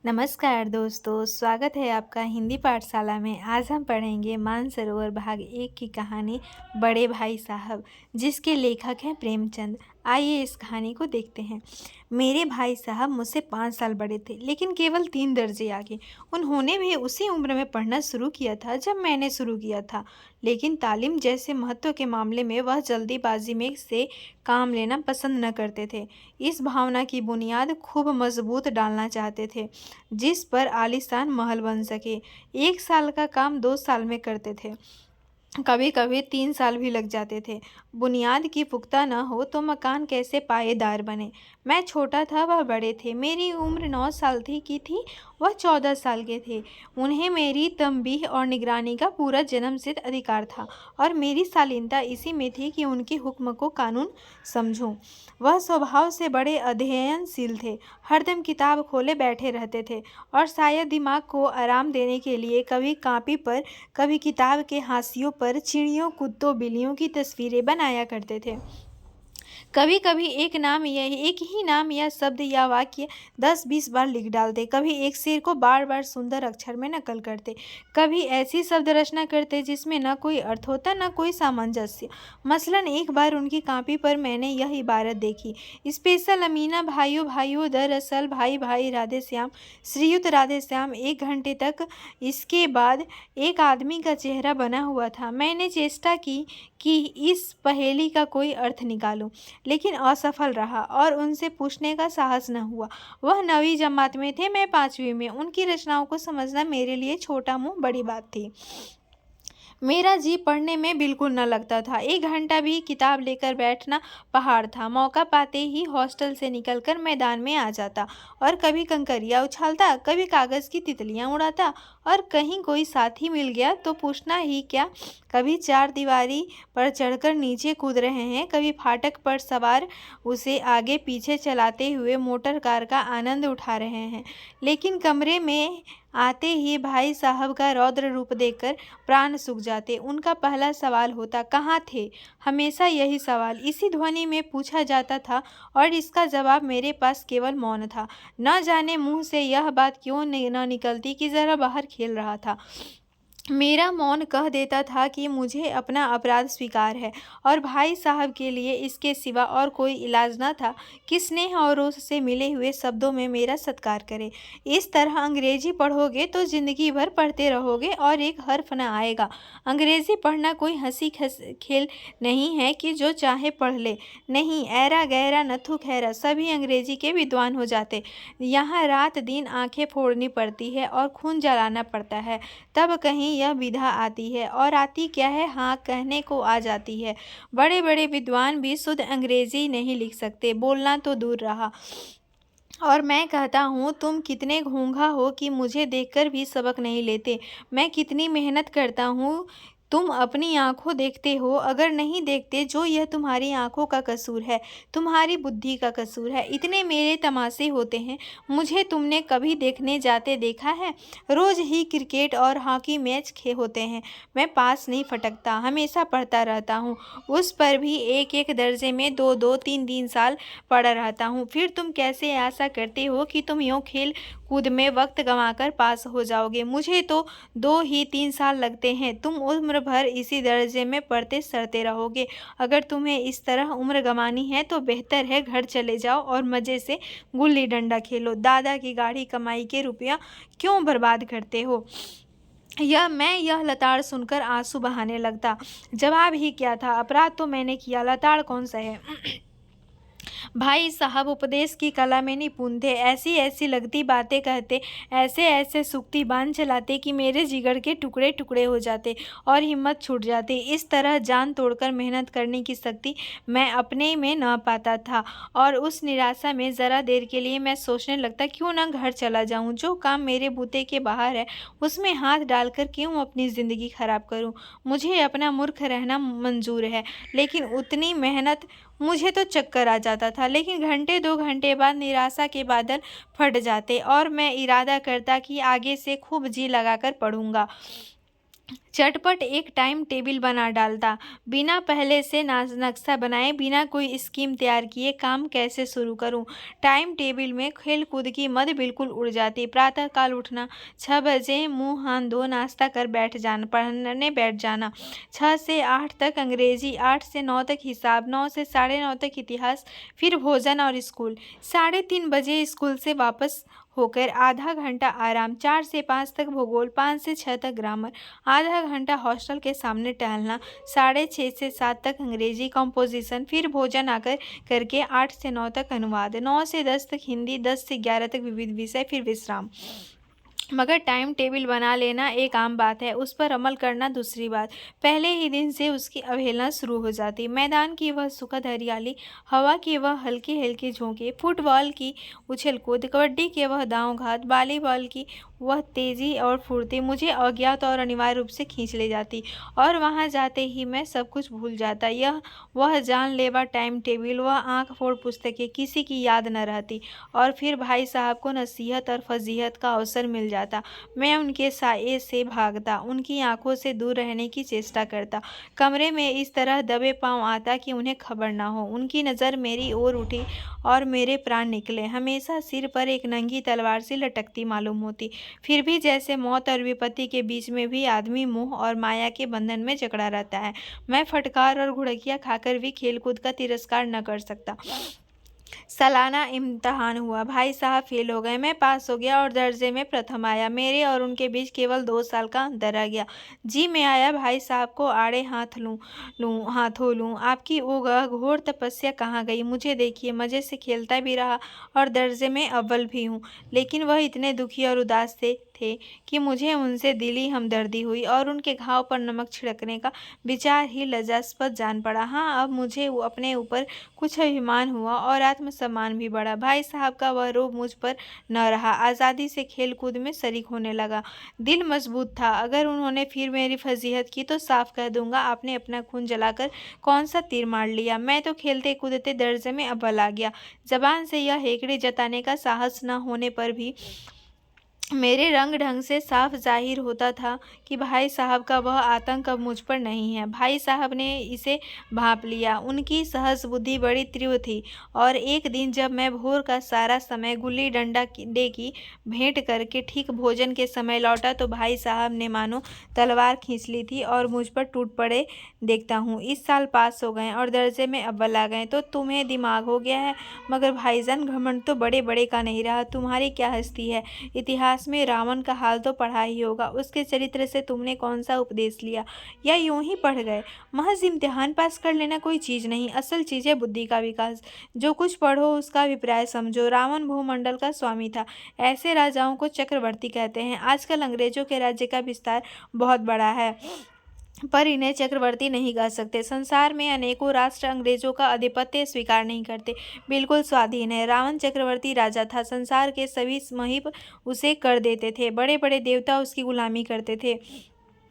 नमस्कार दोस्तों, स्वागत है आपका हिंदी पाठशाला में। आज हम पढ़ेंगे मानसरोवर भाग 1 की कहानी बड़े भाई साहब, जिसके लेखक हैं प्रेमचंद। आइए इस कहानी को देखते हैं। मेरे भाई साहब मुझसे 5 साल बड़े थे, लेकिन केवल 3 दर्जे आगे। उन्होंने भी उसी उम्र में पढ़ना शुरू किया था जब मैंने शुरू किया था, लेकिन तालीम जैसे महत्व के मामले में वह जल्दीबाजी में से काम लेना पसंद न करते थे। इस भावना की बुनियाद खूब मजबूत डालना चाहते थे, जिस पर आलीशान महल बन सके। 1 साल का काम 2 साल में करते थे, कभी कभी 3 साल भी लग जाते थे। बुनियाद की पुख्ता न हो तो मकान कैसे पायेदार बने। मैं छोटा था, वह बड़े थे। मेरी उम्र 9 साल की थी, वह 14 साल के थे। उन्हें मेरी तंबीह और निगरानी का पूरा जन्मसिद्ध अधिकार था, और मेरी शालीनता इसी में थी कि उनके हुक्म को कानून समझूं। वह स्वभाव से बड़े अध्ययनशील थे, हरदम किताब खोले बैठे रहते थे, और शायद दिमाग को आराम देने के लिए कभी कॉपी पर, कभी किताब के हाशियों पर चिड़ियों, कुत्तों, बिल्लियों की तस्वीरें बनाया करते थे। कभी कभी एक ही नाम या शब्द या वाक्य 10-20 बार लिख डालते। कभी एक शेर को बार बार सुंदर अक्षर में नकल करते। कभी ऐसी शब्द रचना करते जिसमें न कोई अर्थ होता, न कोई सामंजस्य। मसलन एक बार उनकी कॉपी पर मैंने यह इबारत देखी: स्पेशल अमीना भाइयों भाइयों, दरअसल भाई भाई राधेश्याम, श्रीयुत राधेश्याम। 1 घंटे तक इसके बाद एक आदमी का चेहरा बना हुआ था। मैंने चेष्टा की कि इस पहेली का कोई अर्थ निकालूं, लेकिन असफल रहा और उनसे पूछने का साहस न हुआ। वह 9वीं जमात में थे, मैं 5वीं में। उनकी रचनाओं को समझना मेरे लिए छोटा मुंह बड़ी बात थी। मेरा जी पढ़ने में बिल्कुल न लगता था। 1 घंटा भी किताब लेकर बैठना पहाड़ था। मौका पाते ही हॉस्टल से निकलकर मैदान में आ जाता, और कभी कंकरियाँ उछालता, कभी कागज की तितलियाँ उड़ाता, और कहीं कोई साथी मिल गया तो पूछना ही क्या, कभी 4 दीवारी पर चढ़कर नीचे कूद रहे हैं, कभी फाटक पर सवार उसे आगे पीछे चलाते हुए मोटर कार का आनंद उठा रहे हैं। लेकिन कमरे में आते ही भाई साहब का रौद्र रूप देखकर प्राण सूख जाते। उनका पहला सवाल होता, कहाँ थे? हमेशा यही सवाल इसी ध्वनि में पूछा जाता था, और इसका जवाब मेरे पास केवल मौन था। न जाने मुंह से यह बात क्यों न निकलती कि जरा बाहर खेल रहा था। मेरा मौन कह देता था कि मुझे अपना अपराध स्वीकार है, और भाई साहब के लिए इसके सिवा और कोई इलाज न था कि स्नेह और रोष से मिले हुए शब्दों में मेरा सत्कार करे। इस तरह अंग्रेजी पढ़ोगे तो जिंदगी भर पढ़ते रहोगे और एक हर्फ न आएगा। अंग्रेजी पढ़ना कोई हंसी खेल नहीं है कि जो चाहे पढ़ ले। नहीं, ऐरा गहरा नथु खैरा, सभी अंग्रेजी के विद्वान हो जाते। यहाँ रात दिन आंखें फोड़नी पड़ती है और खून जलाना पड़ता है, तब कहीं यह विधा आती है। और आती क्या है? हाँ, कहने को आ जाती है। बड़े बड़े विद्वान भी शुद्ध अंग्रेजी नहीं लिख सकते, बोलना तो दूर रहा। और मैं कहता हूँ, तुम कितने घोंघा हो कि मुझे देखकर भी सबक नहीं लेते। मैं कितनी मेहनत करता हूँ, तुम अपनी आंखों देखते हो। अगर नहीं देखते, जो यह तुम्हारी आंखों का कसूर है, तुम्हारी बुद्धि का कसूर है। इतने मेरे तमाशे होते हैं, मुझे तुमने कभी देखने जाते देखा है? रोज ही क्रिकेट और हॉकी मैच होते हैं, मैं पास नहीं फटकता, हमेशा पढ़ता रहता हूँ। उस पर भी एक एक दर्जे में 2-2, 3-3 साल पड़ा रहता हूँ। फिर तुम कैसे आशा करते हो कि तुम यूँ खेल कूद में वक्त गंवाकर पास हो जाओगे? मुझे तो 2 ही 3 साल लगते हैं। तुम उम्र भर इसी दर्जे में पढ़ते सड़ते रहोगे। अगर तुम्हें इस तरह उम्र गंवानी है तो बेहतर है घर चले जाओ और मज़े से गुल्ली डंडा खेलो। दादा की गाढ़ी कमाई के रुपया क्यों बर्बाद करते हो? यह लताड़ सुनकर आंसू बहाने लगता। जवाब ही क्या था? अपराध तो मैंने किया, लताड़ कौन सा है? भाई साहब उपदेश की कला में निपुण थे। ऐसी ऐसी लगती बातें कहते, ऐसे ऐसे सूक्ति बांध चलाते कि मेरे जिगर के टुकड़े टुकड़े हो जाते और हिम्मत छूट जाती। इस तरह जान तोड़कर मेहनत करने की शक्ति मैं अपने में न पाता था, और उस निराशा में ज़रा देर के लिए मैं सोचने लगता, क्यों न घर चला जाऊं। जो काम मेरे बूते के बाहर है, उसमें हाथ डालकर क्यों अपनी ज़िंदगी खराब करूं। मुझे अपना मूर्ख रहना मंजूर है, लेकिन उतनी मेहनत, मुझे तो चक्कर आ जाता था। लेकिन घंटे 2 घंटे बाद निराशा के बादल फट जाते, और मैं इरादा करता कि आगे से खूब जी लगाकर पढ़ूंगा। चटपट एक टाइम टेबल बना डालता, बिना पहले से नक्शा बनाए, बिना कोई स्कीम तैयार किए काम कैसे शुरू करूं। टाइम टेबल में खेल कूद की मद बिल्कुल उड़ जाती। प्रातःकाल उठना, 6 बजे मुंह हाथ धो नाश्ता कर पढ़ने बैठ जाना। 6 से 8 तक अंग्रेजी, 8 से 9 तक हिसाब, 9 से 9:30 तक इतिहास, फिर भोजन और स्कूल। 3:30 बजे स्कूल से वापस होकर आधा घंटा आराम। 4 से 5 तक भूगोल, 5 से 6 तक ग्रामर, आधा घंटा हॉस्टल के सामने टहलना। 6:30 से 7 तक अंग्रेजी कंपोजिशन, फिर भोजन आकर करके 8 से 9 तक अनुवाद, 9 से 10 तक हिंदी, 10 से 11 तक विविध विषय, फिर विश्राम। मगर टाइम टेबल बना लेना एक आम बात है, उस पर अमल करना दूसरी बात। पहले ही दिन से उसकी अवहेलना शुरू हो जाती। मैदान की वह सुखद हरियाली, हवा की वह हल्के हल्के झोंके, फुटबॉल की उछल कूद, कबड्डी के वह दांव घात, वॉलीबॉल की वह तेजी और फुर्ती मुझे अज्ञात और अनिवार्य रूप से खींच ले जाती, और वहां जाते ही मैं सब कुछ भूल जाता। यह वह जानलेवा टाइम टेबल, वह आंख फोड़ पुस्तकें, किसी की याद न रहती। और फिर भाई साहब को नसीहत और फजीहत का अवसर मिल जाता। मैं उनके साये से भागता, उनकी आंखों से दूर रहने की चेष्टा करता, कमरे में इस तरह दबे पांव आता कि उन्हें खबर न हो। उनकी नज़र मेरी ओर उठी और मेरे प्राण निकले। हमेशा सिर पर एक नंगी तलवार सी लटकती मालूम होती, फिर भी जैसे मौत और विपत्ति के बीच में भी आदमी मोह और माया के बंधन में जकड़ा रहता है। मैं फटकार और घुड़कियां खाकर भी खेलकूद का तिरस्कार न कर सकता। सालाना इम्तिहान हुआ, भाई साहब फेल हो गए, मैं पास हो गया और दर्जे में प्रथम आया। मेरे और उनके बीच केवल 2 साल का अंतर रह गया। जी में आया भाई साहब को आड़े हाथों लूं। आपकी वो घोर तपस्या कहाँ गई? मुझे देखिए, मजे से खेलता भी रहा और दर्जे में अव्वल भी हूँ। लेकिन वह इतने दुखी और उदास थे कि मुझे उनसे दिली हमदर्दी हुई और उनके घाव पर नमक छिड़कने का विचार ही लज्जास्पद जान पड़ा। हाँ, अब मुझे अपने ऊपर कुछ अभिमान हुआ और आत्मसम्मान भी बढ़ा। भाई साहब का वह रोब मुझ पर न रहा। आज़ादी से खेल कूद में शरीक होने लगा। दिल मजबूत था। अगर उन्होंने फिर मेरी फजीहत की तो साफ कह दूंगा, आपने अपना खून जलाकर कौन सा तीर मार लिया। मैं तो खेलते कूदते दर्जे में अव्वल आ गया। जबान से यह हेकड़ी जताने का साहस न होने पर भी मेरे रंग ढंग से साफ जाहिर होता था कि भाई साहब का वह आतंक अब मुझ पर नहीं है। भाई साहब ने इसे भांप लिया। उनकी सहज बुद्धि बड़ी तीव्र थी और एक दिन जब मैं भोर का सारा समय गुल्ली डंडा की भेंट करके ठीक भोजन के समय लौटा तो भाई साहब ने मानो तलवार खींच ली थी और मुझ पर टूट पड़े। देखता हूँ इस साल पास हो गए और दर्जे में अव्वल आ गए तो तुम्हें दिमाग हो गया है। मगर भाईजान, घमंड तो बड़े बड़े का नहीं रहा। तुम्हारी क्या हस्ती है? इतिहास में रावण का हाल तो पढ़ा ही होगा। उसके चरित्र से तुमने कौन सा उपदेश लिया, या यूं ही पढ़ गए? महज इम्तिहान पास कर लेना कोई चीज नहीं, असल चीज है बुद्धि का विकास। जो कुछ पढ़ो उसका अभिप्राय समझो। रावण भूमंडल का स्वामी था। ऐसे राजाओं को चक्रवर्ती कहते हैं। आजकल अंग्रेजों के राज्य का विस्तार बहुत बड़ा है, पर इन्हें चक्रवर्ती नहीं कह सकते। संसार में अनेकों राष्ट्र अंग्रेजों का आधिपत्य स्वीकार नहीं करते, बिल्कुल स्वाधीन है। रावण चक्रवर्ती राजा था। संसार के सभी महीप उसे कर देते थे। बड़े बड़े देवता उसकी गुलामी करते थे।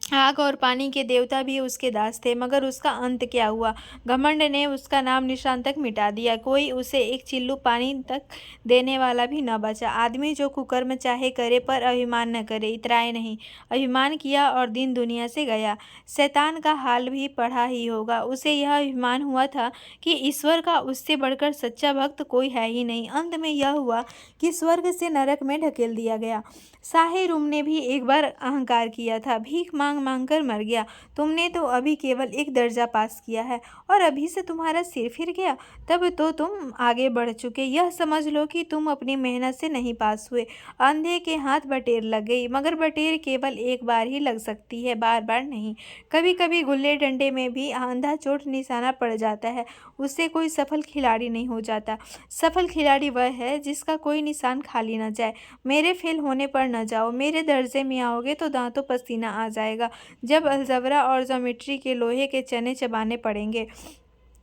आग और पानी के देवता भी उसके दास थे। मगर उसका अंत क्या हुआ? घमंड ने उसका नाम निशान तक मिटा दिया। कोई उसे एक चिल्लू पानी तक देने वाला भी न बचा। आदमी जो कुकर्म चाहे करे, पर अभिमान न करे, इतराए नहीं। अभिमान किया और दिन दुनिया से गया। शैतान का हाल भी पढ़ा ही होगा। उसे यह अभिमान हुआ था कि ईश्वर का उससे बढ़कर सच्चा भक्त कोई है ही नहीं। अंत में यह हुआ कि स्वर्ग से नरक में ढकेल दिया गया। शाहे रूम ने भी एक बार अहंकार किया था, भीख मांग मांग कर मर गया। तुमने तो अभी केवल एक दर्जा पास किया है और अभी से तुम्हारा सिर फिर गया। तब तो तुम आगे बढ़ चुके। यह समझ लो कि तुम अपनी मेहनत से नहीं पास हुए। अंधे के हाथ बटेर लग गई, मगर बटेर केवल एक बार ही लग सकती है, बार बार नहीं। कभी कभी गुल्ले डंडे में भी अंधा चोट निशाना पड़ जाता है, उससे कोई सफल खिलाड़ी नहीं हो जाता। सफल खिलाड़ी वह है जिसका कोई निशान खाली न जाए। मेरे फेल होने पर न जाओ। मेरे दर्जे में आओगे तो दांतों पसीना आ जाएगा जब अलजबरा और ज्योमेट्री के लोहे के चने चबाने पड़ेंगे।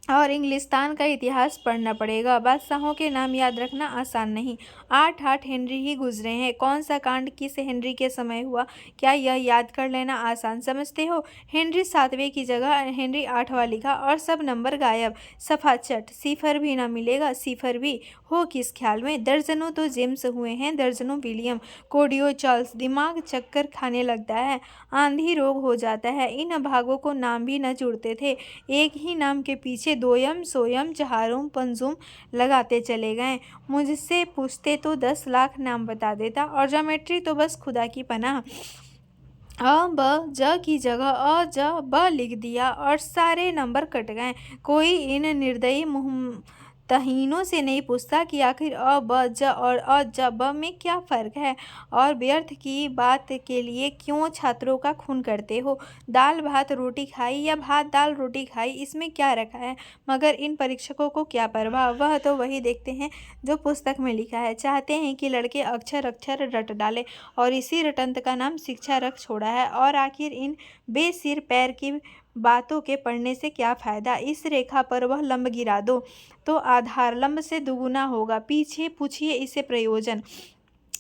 और इंग्लिस्तान का इतिहास पढ़ना पड़ेगा। बादशाहों के नाम याद रखना आसान नहीं। 8-8 हेनरी ही गुजरे हैं। कौन सा कांड किस हेनरी के समय हुआ, क्या यह याद कर लेना आसान समझते हो? हेनरी 7वें की जगह हेनरी 8वां लिखा और सब नंबर गायब। सफा चट, सिफर भी ना मिलेगा। सिफर भी हो किस ख्याल में? दर्जनों तो जेम्स हुए हैं, दर्जनों विलियम, कोडियो चार्ल्स। दिमाग चक्कर खाने लगता है, आंधी रोग हो जाता है। इन अभागों को नाम भी न जुड़ते थे। एक ही नाम के पीछे दोयम सोयम चहारुम पंजुम लगाते चले गए। मुझसे पूछते तो 10 लाख नाम बता देता, और ज्योमेट्री तो बस खुदा की पनाह। अ ब ज की जगह अ ज ब लिख दिया और सारे नंबर कट गए। कोई इन निर्दयी मुहतहीनों से नहीं पूछता कि आखिर अ ब ज और अ ज ब में क्या फ़र्क है, और व्यर्थ की बात के लिए क्यों छात्रों का खून करते हो? दाल भात रोटी खाई या भात दाल रोटी खाई, इसमें क्या रखा है? मगर इन परीक्षकों को क्या परवाह, वह तो वही देखते हैं जो पुस्तक में लिखा है। चाहते हैं कि लड़के अक्षर अक्षर रट डालें, और इसी रटंत का नाम शिक्षा रख छोड़ा है। और आखिर इन बेसिर पैर की बातों के पढ़ने से क्या फ़ायदा? इस रेखा पर वह लंब गिरा दो तो आधार लंब से दुगुना होगा। पीछे पूछिए इसे प्रयोजन,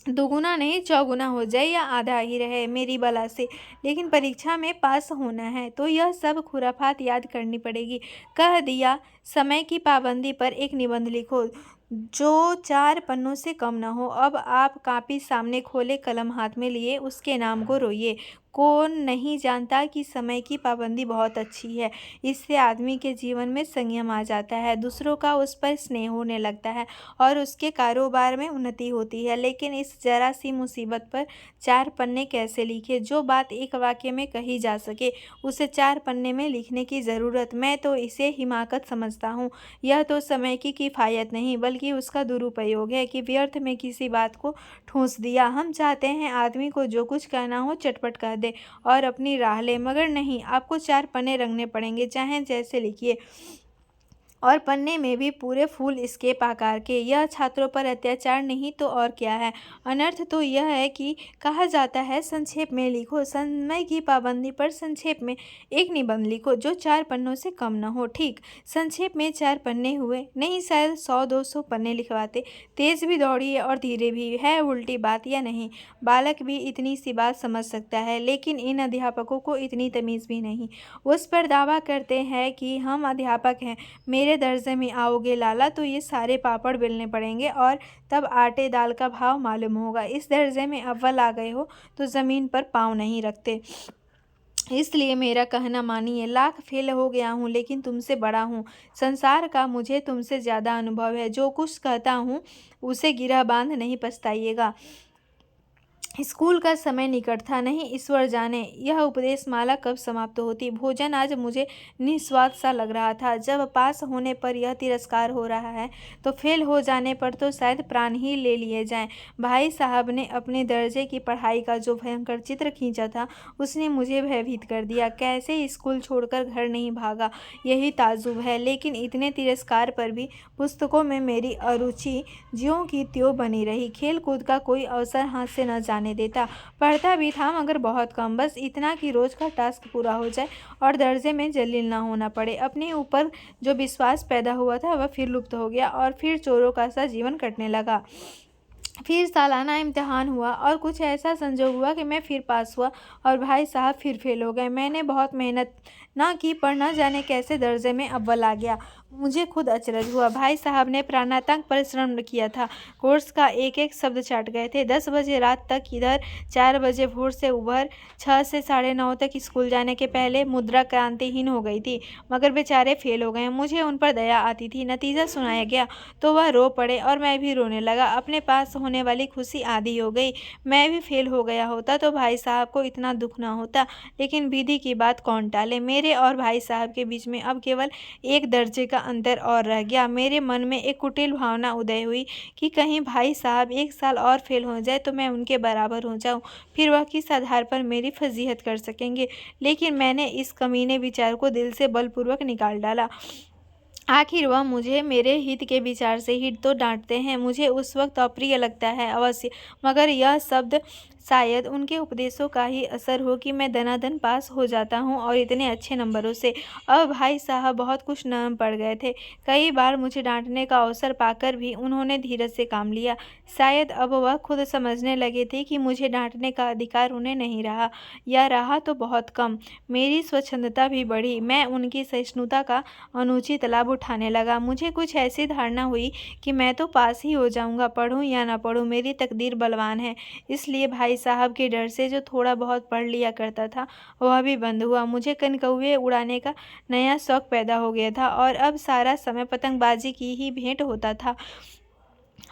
दुगुना नहीं चौगुना हो जाए या आधा ही रहे मेरी बला से, लेकिन परीक्षा में पास होना है तो यह सब खुराफात याद करनी पड़ेगी। कह दिया, समय की पाबंदी पर एक निबंध लिखो जो 4 पन्नों से कम न हो। अब आप कापी सामने खोले, कलम हाथ में लिए, उसके नाम को रोइए। कौन नहीं जानता कि समय की पाबंदी बहुत अच्छी है, इससे आदमी के जीवन में संयम आ जाता है, दूसरों का उस पर स्नेह होने लगता है और उसके कारोबार में उन्नति होती है। लेकिन इस जरा सी मुसीबत पर 4 पन्ने कैसे लिखे? जो बात एक वाक्य में कही जा सके उसे 4 पन्ने में लिखने की ज़रूरत, मैं तो इसे हिमाकत समझता हूँ। यह तो समय की किफ़ायत नहीं बल्कि उसका दुरुपयोग है कि व्यर्थ में किसी बात को ठूंस दिया। हम चाहते हैं आदमी को जो कुछ कहना हो चटपट कह दे और अपनी राह ले, मगर नहीं, आपको 4 पन्ने रंगने पड़ेंगे, चाहे जैसे लिखिए, और पन्ने में भी पूरे फुल स्केप आकार के। यह छात्रों पर अत्याचार नहीं तो और क्या है? अनर्थ तो यह है कि कहा जाता है संक्षेप में लिखो। समय की पाबंदी पर संक्षेप में एक निबंध लिखो जो 4 पन्नों से कम न हो। ठीक, संक्षेप में 4 पन्ने हुए नहीं, शायद 100-200 पन्ने लिखवाते। तेज भी दौड़िए और धीरे भी। है उल्टी बात या नहीं? बालक भी इतनी सी बात समझ सकता है, लेकिन इन अध्यापकों को इतनी तमीज़ भी नहीं। उस पर दावा करते हैं कि हम अध्यापक हैं, मेरे दर्जे में आओगे लाला तो ये सारे पापड़ बेलने पड़ेंगे और तब आटे दाल का भाव मालूम होगा। इस दर्जे में अव्वल आ गए हो तो ज़मीन पर पाँव नहीं रखते। इसलिए मेरा कहना मानिए, लाख फेल हो गया हूँ लेकिन तुमसे बड़ा हूँ। संसार का मुझे तुमसे ज़्यादा अनुभव है। जो कुछ कहता हूँ उसे गिरह बांध नहीं पछताइएगा। स्कूल का समय निकट था, नहीं ईश्वर जाने यह उपदेश माला कब समाप्त होती। भोजन आज मुझे निस्वाद सा लग रहा था। जब पास होने पर यह तिरस्कार हो रहा है तो फेल हो जाने पर तो शायद प्राण ही ले लिए जाएं। भाई साहब ने अपने दर्जे की पढ़ाई का जो भयंकर चित्र खींचा था उसने मुझे भयभीत कर दिया। कैसे स्कूल छोड़कर घर नहीं भागा, यही ताज्जुब है। लेकिन इतने तिरस्कार पर भी पुस्तकों में मेरी अरुचि ज्यों की त्यों बनी रही। खेल कूद का कोई अवसर हाथ से न जाने देता। पढ़ता भी था मगर बहुत कम, बस इतना कि रोज का टास्क पूरा हो जाए और दर्जे में जलील ना होना पड़े। अपने ऊपर जो विश्वास पैदा हुआ था वह फिर लुप्त हो गया और फिर चोरों का सा जीवन कटने लगा। फिर सालाना इम्तिहान हुआ और कुछ ऐसा संजोग हुआ कि मैं फिर पास हुआ और भाई साहब फिर फेल हो गए। मैंने बहुत मेहनत ना की पर न जाने कैसे दर्जे में अव्वल आ गया। मुझे खुद अचरज हुआ। भाई साहब ने प्राणांतक परिश्रम किया था, कोर्स का एक एक शब्द चाट गए थे। 10 बजे रात तक इधर, 4 बजे भोर से उभर, 6 से 9:30 तक स्कूल जाने के पहले मुद्रा क्रांतिहीन हो गई थी, मगर बेचारे फेल हो गए। मुझे उन पर दया आती थी। नतीजा सुनाया गया तो वह रो पड़े और मैं भी रोने लगा। अपने पास होने वाली खुशी आधी हो गई। मैं भी फेल हो गया होता तो भाई साहब को इतना दुख ना होता, लेकिन विधि की बात कौन टाले। मेरे और भाई साहब के बीच में अब केवल एक दर्जे का अंतर और रह गया। मेरे मन में एक कुटिल भावना उदय हुई कि कहीं भाई साहब 1 साल और फेल हो जाए तो मैं उनके बराबर हो जाऊं, फिर वह किस आधार पर मेरी फजीहत कर सकेंगे। लेकिन मैंने इस कमीने विचार को दिल से बलपूर्वक निकाल डाला। आखिर वह मुझे मेरे हित के विचार से ही तो डांटते हैं। मुझे उस वक्त अप्रिय लगता है अवश्य, मगर यह शब्द शायद उनके उपदेशों का ही असर हो कि मैं दनादन पास हो जाता हूँ, और इतने अच्छे नंबरों से। अब भाई साहब बहुत कुछ नरम पड़ गए थे। कई बार मुझे डांटने का अवसर पाकर भी उन्होंने धीरज से काम लिया। शायद अब वह खुद समझने लगे थे कि मुझे डांटने का अधिकार उन्हें नहीं रहा, या रहा तो बहुत कम। मेरी स्वच्छंदता भी बढ़ी। मैं उनकी सहिष्णुता का अनुचित लाभ उठाने लगा। मुझे कुछ ऐसी धारणा हुई कि मैं तो पास ही हो जाऊंगा, पढ़ूं या ना पढ़ूं, मेरी तकदीर बलवान है। इसलिए भाई साहब के डर से जो थोड़ा बहुत पढ़ लिया करता था वह भी बंद हुआ। मुझे कनकौवे उड़ाने का नया शौक पैदा हो गया था, और अब सारा समय पतंगबाजी की ही भेंट होता था।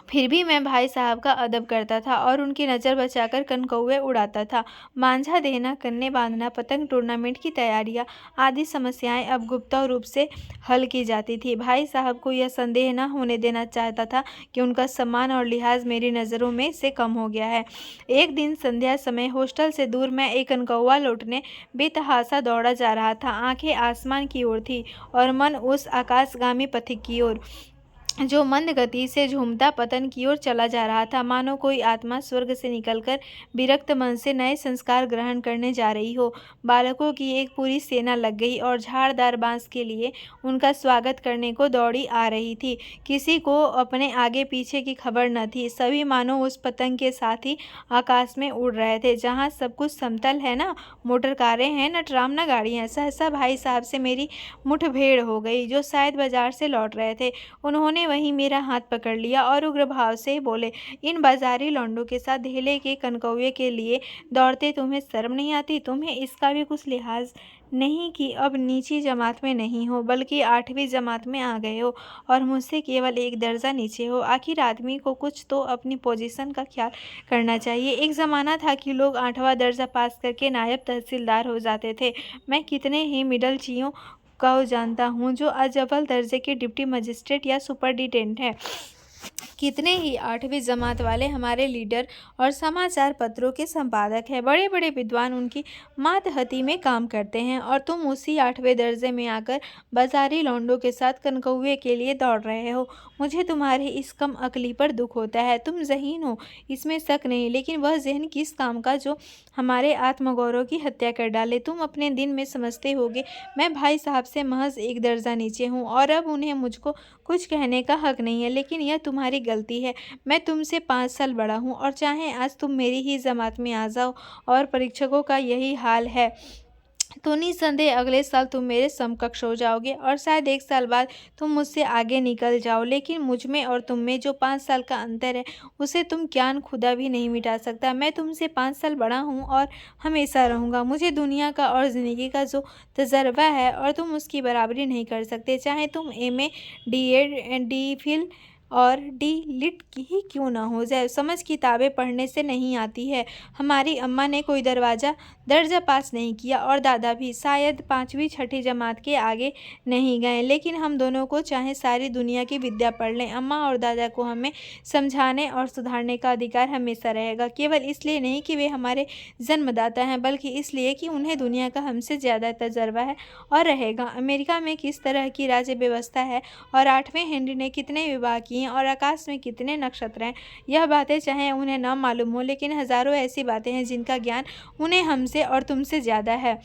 फिर भी मैं भाई साहब का अदब करता था और उनकी नज़र बचाकर कनकौवे उड़ाता था। मांझा देना, कन्ने बांधना, पतंग टूर्नामेंट की तैयारियां आदि समस्याएं अब गुप्त रूप से हल की जाती थी। भाई साहब को यह संदेह न होने देना चाहता था कि उनका सम्मान और लिहाज मेरी नज़रों में से कम हो गया है। एक दिन संध्या समय हॉस्टल से दूर मैं एक कनकौवा लौटने बेतहासा दौड़ा जा रहा था। आंखें आसमान की ओर थी और मन उस आकाशगामी पथिक की ओर जो मंद गति से झूमता पतन की ओर चला जा रहा था, मानो कोई आत्मा स्वर्ग से निकलकर विरक्त मन से नए संस्कार ग्रहण करने जा रही हो। बालकों की एक पूरी सेना लग गई और झाड़दार बांस के लिए उनका स्वागत करने को दौड़ी आ रही थी। किसी को अपने आगे पीछे की खबर न थी। सभी मानो उस पतंग के साथ ही आकाश में उड़ रहे थे जहाँ सब कुछ समतल है, न मोटर कारें हैं, न ट्राम, न गाड़ियाँ। सहसा भाई साहब से मेरी मुठभेड़ हो गई, जो शायद बाजार से लौट रहे थे। उन्होंने वहीं मेरा हाथ पकड़ लिया और उग्र भाव से बोले, इन बाजारी लौंडों के साथ धेले के कनकौवे के लिए दौड़ते तुम्हें शर्म नहीं आती? तुम्हें इसका भी कुछ लिहाज नहीं कि अब नीची जमात में नहीं हो, बल्कि 8वीं जमात में आ गए हो और मुझसे केवल एक दर्जा नीचे हो। आखिर आदमी को कुछ तो अपनी पोजीशन का ख्याल करना चाहिए। एक ज़माना था कि लोग 8वां दर्जा पास करके नायब तहसीलदार हो जाते थे। मैं कितने ही मिडल चियों को जानता हूँ जो आज अव्वल दर्जे के डिप्टी मजिस्ट्रेट या सुपरिटेंडेंट है। कितने ही 8वीं जमात वाले हमारे लीडर और समाचार पत्रों के संपादक हैं। बड़े बड़े विद्वान उनकी मातहती में काम करते हैं, और तुम उसी 8वें दर्जे में आकर बाजारी लौंडों के साथ कनकौवे के लिए दौड़ रहे हो। मुझे तुम्हारी इस कम अकली पर दुख होता है। तुम ज़हीन हो, इसमें शक नहीं, लेकिन वह ज़हन किस काम का जो हमारे आत्मगौरव की हत्या कर डाले। तुम अपने दिन में समझते होगे मैं भाई साहब से महज एक दर्जा नीचे हूँ, और अब उन्हें मुझको कुछ कहने का हक नहीं है। लेकिन यह तुम्हारी गलती है। मैं तुमसे 5 साल बड़ा हूँ, और चाहे आज तुम मेरी ही जमात में आ जाओ, और परीक्षकों का यही हाल है, तो निसंदेह अगले साल तुम मेरे समकक्ष हो जाओगे, और शायद 1 साल बाद तुम मुझसे आगे निकल जाओ। लेकिन मुझ में और तुम में जो 5 साल का अंतर है, उसे तुम ज्ञान खुदा भी नहीं मिटा सकता। मैं तुमसे 5 साल बड़ा हूँ और हमेशा रहूँगा। मुझे दुनिया का और ज़िंदगी का जो तजर्बा है, और तुम उसकी बराबरी नहीं कर सकते, चाहे तुम MA, DEd, DPhil और D.Litt ही क्यों ना हो जाए। समझ किताबें पढ़ने से नहीं आती है। हमारी अम्मा ने कोई दर्जा पास नहीं किया, और दादा भी शायद 5वीं 6ठी जमात के आगे नहीं गए। लेकिन हम दोनों को चाहे सारी दुनिया की विद्या पढ़ लें, अम्मा और दादा को हमें समझाने और सुधारने का अधिकार हमेशा रहेगा। केवल इसलिए नहीं कि वे हमारे जन्मदाता हैं, बल्कि इसलिए कि उन्हें दुनिया का हमसे ज़्यादा तजर्बा है और रहेगा। अमेरिका में किस तरह की राज्य व्यवस्था है, और 8वें हेनरी ने कितने विवाह किए, और आकाश में कितने नक्षत्र हैं, यह बातें चाहे उन्हें न मालूम हो, लेकिन हजारों ऐसी बातें हैं जिनका ज्ञान उन्हें हमसे और तुमसे ज़्यादा है।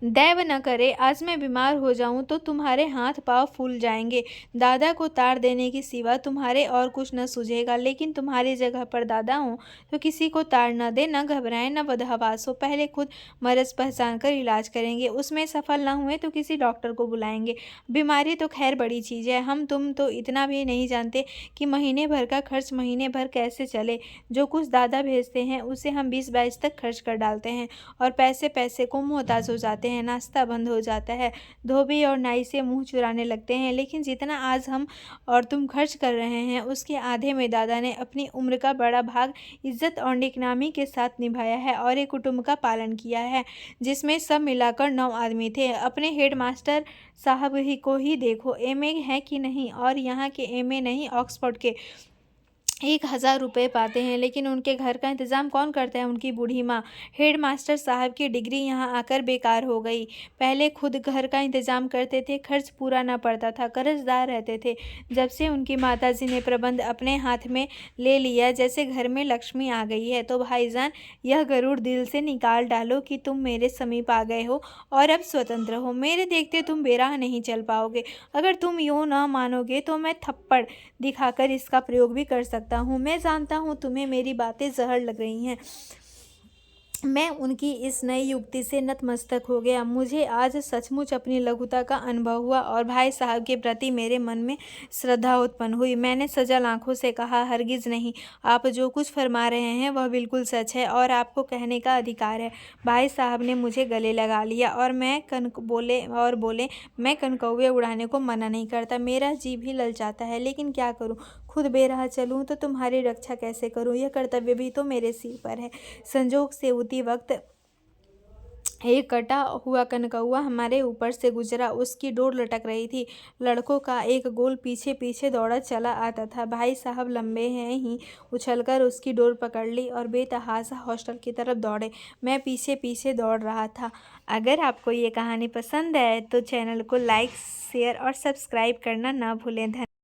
दैव न करे आज मैं बीमार हो जाऊं तो तुम्हारे हाथ पांव फूल जाएंगे। दादा को ताड़ देने की सिवा तुम्हारे और कुछ न सूझेगा। लेकिन तुम्हारी जगह पर दादा हो तो किसी को ताड़ न दे, न घबराएं, न बदहवास हो। पहले खुद मरज पहचान कर इलाज करेंगे, उसमें सफल न हुए तो किसी डॉक्टर को बुलाएंगे। बीमारी तो खैर बड़ी चीज़ है। हम तुम तो इतना भी नहीं जानते कि महीने भर का खर्च महीने भर कैसे चले। जो कुछ दादा भेजते हैं उसे हम 20-22 तक खर्च कर डालते हैं, और पैसे पैसे को मोहताज हो जाते हैं। नाश्ता बंद हो जाता है, धोबी और नाई से मुंह चुराने लगते हैं। लेकिन जितना आज हम और तुम खर्च कर रहे हैं, उसके आधे में दादा ने अपनी उम्र का बड़ा भाग इज्जत और नेकनामी के साथ निभाया है, और एक कुटुंब का पालन किया है जिसमें सब मिलाकर 9 आदमी थे। अपने हेडमास्टर साहब ही को ही देखो, MA है कि नहीं, और यहाँ के MA नहीं, ऑक्सफोर्ड के। 1,000 रुपये पाते हैं, लेकिन उनके घर का इंतज़ाम कौन करता है? उनकी बूढ़ी माँ। हेड मास्टर साहब की डिग्री यहाँ आकर बेकार हो गई। पहले खुद घर का इंतज़ाम करते थे, खर्च पूरा न पड़ता था, कर्जदार रहते थे। जब से उनकी माताजी ने प्रबंध अपने हाथ में ले लिया, जैसे घर में लक्ष्मी आ गई है। तो भाईजान, यह गरुड़ दिल से निकाल डालो कि तुम मेरे समीप आ गए हो और अब स्वतंत्र हो। मेरे देखते तुम बेराह नहीं चल पाओगे। अगर तुम यूँ न मानोगे तो मैं थप्पड़ दिखाकर इसका प्रयोग भी कर सकता हूँ। मैं जानता हूँ तुम्हें मेरी बातें जहर लग रही हैं। मैं उनकी इस नई युक्ति से नतमस्तक हो गया। मुझे आज सचमुच अपनी लघुता का अनुभव हुआ और भाई साहब के प्रति मेरे मन में श्रद्धा उत्पन्न हुई। मैंने सजल आंखों से कहा, हरगिज़ नहीं, आप जो कुछ फरमा रहे हैं वह बिल्कुल सच है और आपको कहने का अधिकार है। भाई साहब ने मुझे गले लगा लिया और बोले, मैं कनकौवे उड़ाने को मना नहीं करता, मेरा जी भी ललचाता है, लेकिन क्या करूँ? खुद बेराह चलूँ तो तुम्हारी रक्षा कैसे करूँ? यह कर्तव्य भी तो मेरे सिर पर है। संजोग से उसी वक्त एक कटा हुआ कनकौआ हमारे ऊपर से गुजरा। उसकी डोर लटक रही थी। लड़कों का एक गोल पीछे पीछे दौड़ा चला आता था। भाई साहब लंबे हैं ही उछलकर उसकी डोर पकड़ ली और बेतहाशा हॉस्टल की तरफ दौड़े। मैं पीछे पीछे दौड़ रहा था। अगर आपको ये कहानी पसंद आए तो चैनल को लाइक, शेयर और सब्सक्राइब करना ना भूलें। धन्यवाद।